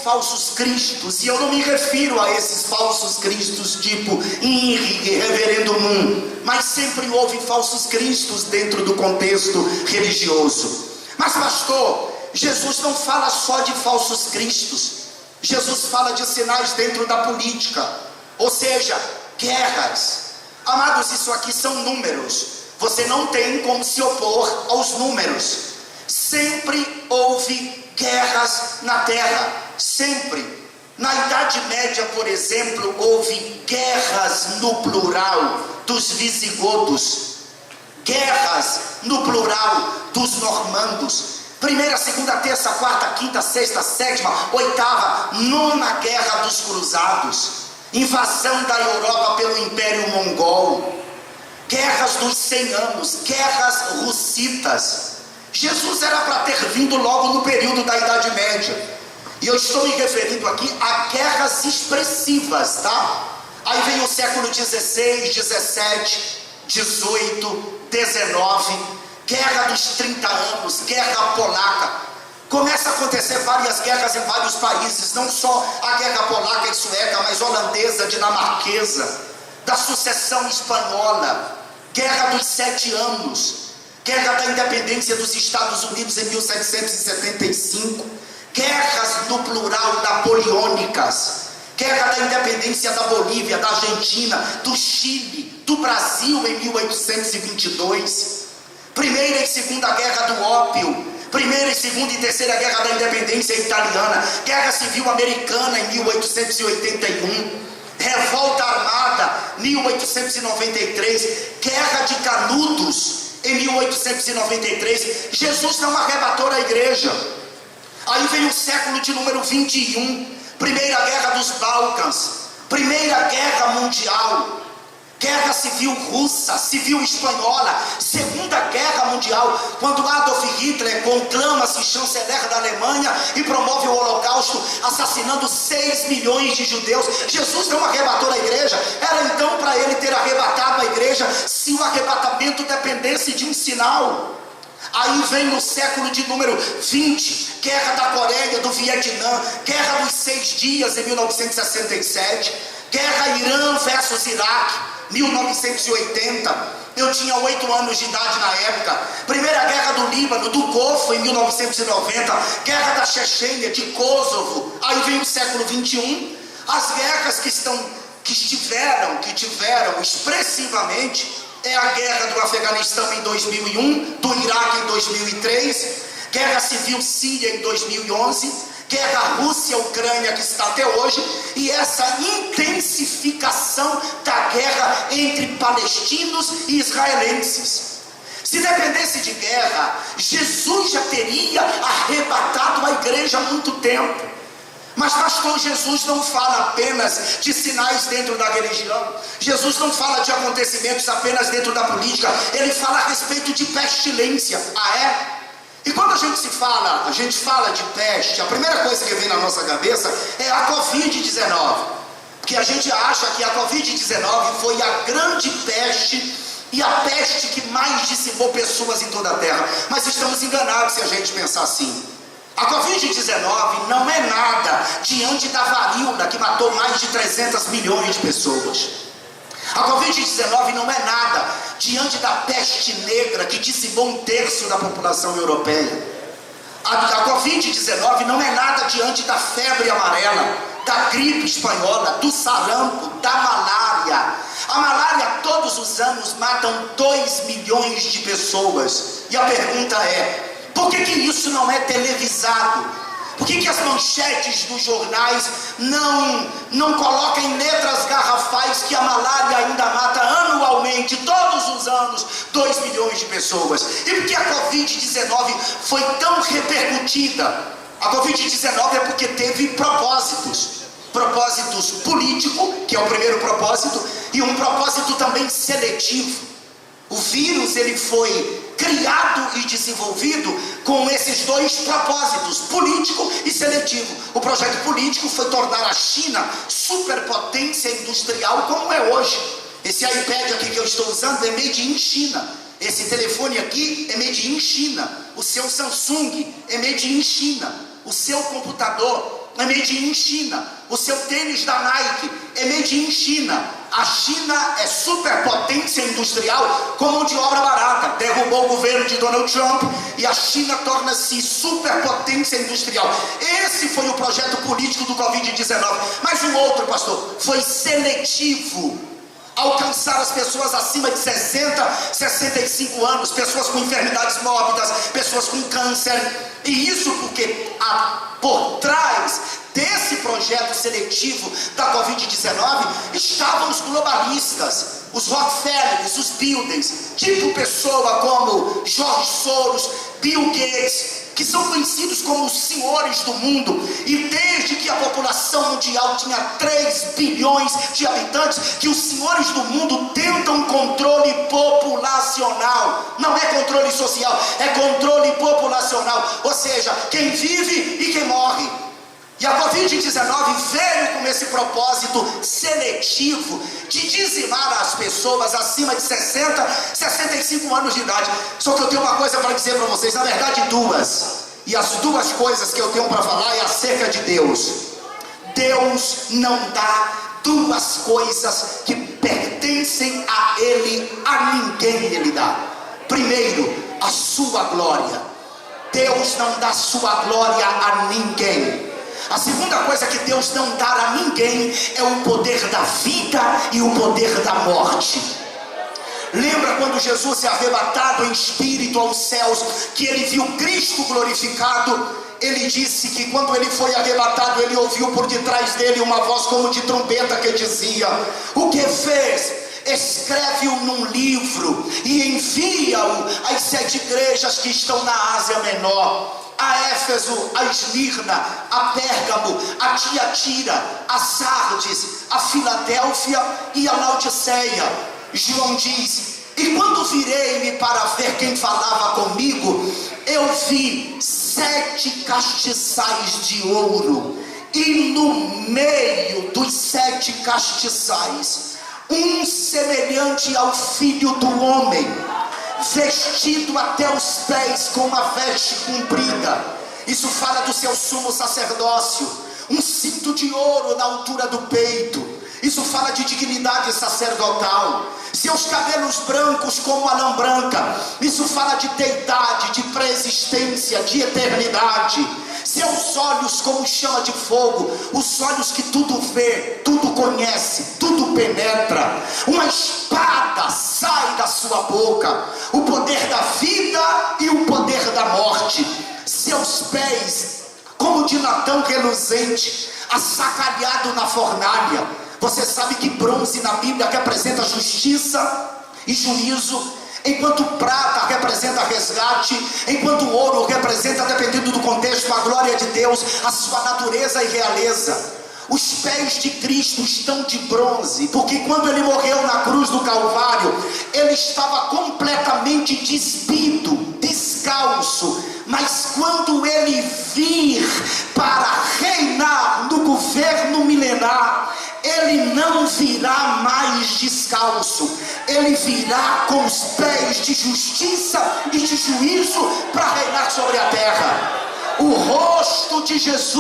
falsos cristos, e eu não me refiro a esses falsos cristos tipo Henrique, Reverendo Moon, mas sempre houve falsos cristos dentro do contexto religioso. Mas pastor, Jesus não fala só de falsos cristos, Jesus fala de sinais dentro da política, ou seja, guerras. Amados, isso aqui são números, você não tem como se opor aos números. Sempre houve guerras na terra, sempre. Na Idade Média, por exemplo, houve guerras no plural dos visigodos, guerras no plural dos normandos. Primeira, segunda, terça, quarta, quinta, sexta, sétima, oitava, nona guerra dos cruzados, invasão da Europa pelo Império Mongol, guerras dos 100 anos, guerras russitas. Jesus era para ter vindo logo no período da Idade Média, e eu estou me referindo aqui a guerras expressivas, tá? Aí vem o século 16, 17, 18, 19, guerra dos 30 anos, guerra polaca. Começa a acontecer várias guerras em vários países, não só a guerra polaca e sueca, mas holandesa, dinamarquesa, da sucessão espanhola, guerra dos 7 anos, guerra da independência dos Estados Unidos em 1775, guerras no plural napoleônicas, guerra da independência da Bolívia, da Argentina, do Chile, do Brasil em 1822, Primeira e Segunda Guerra do Ópio, Primeira e Segunda e Terceira Guerra da Independência Italiana, Guerra Civil Americana em 1881, Revolta Armada 1893, Guerra de Canudos em 1893. Jesus não arrebatou a igreja. Aí vem o século de número 21, Primeira Guerra dos Balcãs, Primeira Guerra Mundial, Guerra Civil Russa, Civil Espanhola, Segunda Guerra Mundial, quando Adolf Hitler conclama-se chanceler da Alemanha e promove o Holocausto, assassinando 6 milhões de judeus. Jesus não arrebatou a igreja. Era então para ele ter arrebatado a igreja se o arrebatamento dependesse de um sinal. Aí vem no século de número 20, Guerra da Coreia, do Vietnã, Guerra dos 6 Dias em 1967, Guerra Irã versus Iraque, 1980, eu tinha 8 anos de idade na época. Primeira Guerra do Líbano, do Golfo em 1990, Guerra da Chechênia, de Kosovo. Aí vem o século 21, as guerras que tiveram expressivamente é a guerra do Afeganistão em 2001, do Iraque em 2003, Guerra Civil Síria em 2011, Guerra Rússia-Ucrânia que está até hoje, e essa intensificação da guerra entre palestinos e israelenses. Se dependesse de guerra, Jesus já teria arrebatado a igreja há muito tempo. Mas pastor, Jesus não fala apenas de sinais dentro da religião, Jesus não fala de acontecimentos apenas dentro da política, ele fala a respeito de pestilência. Ah, é? E quando a gente fala de peste, a primeira coisa que vem na nossa cabeça é a Covid-19, porque a gente acha que a Covid-19 foi a grande peste e a peste que mais dizimou pessoas em toda a terra. Mas estamos enganados se a gente pensar assim. A Covid-19 não é nada diante da varíola que matou mais de 300 milhões de pessoas. A Covid-19 não é nada diante da peste negra que dizimou 1/3 da população europeia. A Covid-19 não é nada diante da febre amarela, da gripe espanhola, do sarampo, da malária. A malária todos os anos matam 2 milhões de pessoas. E a pergunta é: por que isso não é televisado? Por que as manchetes dos jornais não colocam em letras garrafais que a malária ainda mata anualmente, todos os anos, 2 milhões de pessoas? E por que a Covid-19 foi tão repercutida? A Covid-19 é porque teve propósitos políticos, que é o primeiro propósito, e um propósito também seletivo. O vírus ele foi criado e desenvolvido com esses 2 propósitos, político e seletivo. O projeto político foi tornar a China superpotência industrial como é hoje. Esse iPad aqui que eu estou usando é made in China. Esse telefone aqui é made in China. O seu Samsung é made in China. O seu computador é made in China. O seu tênis da Nike é made in China. A China é superpotência industrial com mão de obra barata. Derrubou o governo de Donald Trump e a China torna-se superpotência industrial. Esse foi o projeto político do Covid-19. Mas o outro, pastor, foi seletivo. Alcançar as pessoas acima de 60, 65 anos, pessoas com enfermidades mórbidas, pessoas com câncer. E isso porque por trás desse projeto seletivo da Covid-19 estavam os globalistas, os Rockefellers, os Bildens, tipo pessoa como George Soros, Bill Gates, que são conhecidos como os senhores do mundo. E desde que a população mundial tinha 3 bilhões de habitantes, que os senhores do mundo tentam controle populacional. Não é controle social, é controle populacional. Ou seja, quem vive e quem morre. E a Covid-19 veio com esse propósito seletivo de dizimar as pessoas acima de 60, 65 anos de idade. Só que eu tenho uma coisa para dizer para vocês, na verdade duas. E as duas coisas que eu tenho para falar é acerca de Deus. Deus não dá duas coisas que pertencem a Ele, a ninguém Ele dá. Primeiro, a sua glória. Deus não dá sua glória a ninguém. A segunda coisa que Deus não dá a ninguém é o poder da vida e o poder da morte. Lembra quando Jesus é arrebatado em espírito aos céus, que ele viu Cristo glorificado? Ele disse que quando ele foi arrebatado, ele ouviu por detrás dele uma voz como de trompeta que dizia: o que fez? Escreve-o num livro e envia-o às 7 igrejas que estão na Ásia Menor: a Éfeso, a Esmirna, a Pérgamo, a Tiatira, a Sardes, a Filadélfia e a Laodiceia. João diz: e quando virei-me para ver quem falava comigo, eu vi 7 castiçais de ouro, e no meio dos 7 castiçais um semelhante ao Filho do Homem, vestido até os pés com uma veste comprida. Isso fala do seu sumo sacerdócio. Um cinto de ouro na altura do peito. Isso fala de dignidade sacerdotal. Seus cabelos brancos como a lã branca. Isso fala de deidade, de preexistência, de eternidade. Seus olhos como chama de fogo. Os olhos que tudo vê, tudo conhece, tudo penetra. Uma espada sai da sua boca. O poder da vida e o poder da morte. Seus pés como de latão reluzente, assacalhado na fornalha. Você sabe que bronze na Bíblia representa justiça e juízo, enquanto prata representa resgate, enquanto ouro representa, dependendo do contexto, a glória de Deus, a sua natureza e realeza. Os pés de Cristo estão de bronze, porque quando ele morreu na cruz do Calvário, ele estava completamente despido, descalço. Mas quando ele vir para reinar no governo milenar, ele não virá mais descalço, ele virá com os pés de justiça e de juízo para reinar sobre a terra. O rosto de Jesus